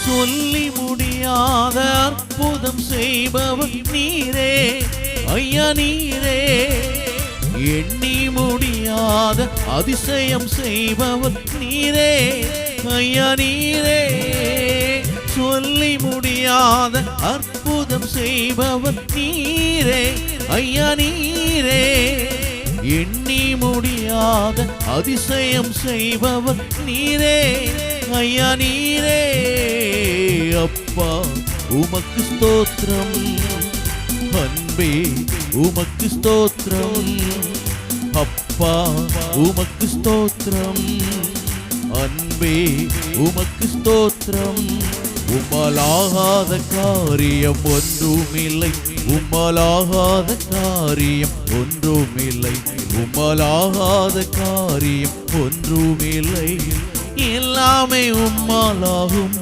சொல்லி முடியாத அற்புதம் செய்பவர் நீரே ஐயா நீரே. எண்ணி முடியாத அதிசயம் செய்பவர் நீரே ஐயா நீரே. சொல்லி முடியாத அற்புதம் செய்பவர் நீரே ஐயா நீரே. எண்ணி முடியாத அதிசயம் செய்பவர் நீரே ஐயா நீரே. அப்பா உமக்கு ஸ்தோத்திரம், அன்பே உமக்கு ஸ்தோத்திரம். அப்பா உமக்கு ஸ்தோத்திரம், அன்பே உமக்கு ஸ்தோத்திரம். உம்மாலாகாத காரியம் ஒன்றுமில்லை, உம்மாலாகாத காரியம் ஒன்றுமில்லை, உம்மாலாகாத காரியம் ஒன்றுமில்லை. எல்லாமே உம்மாலாகும்,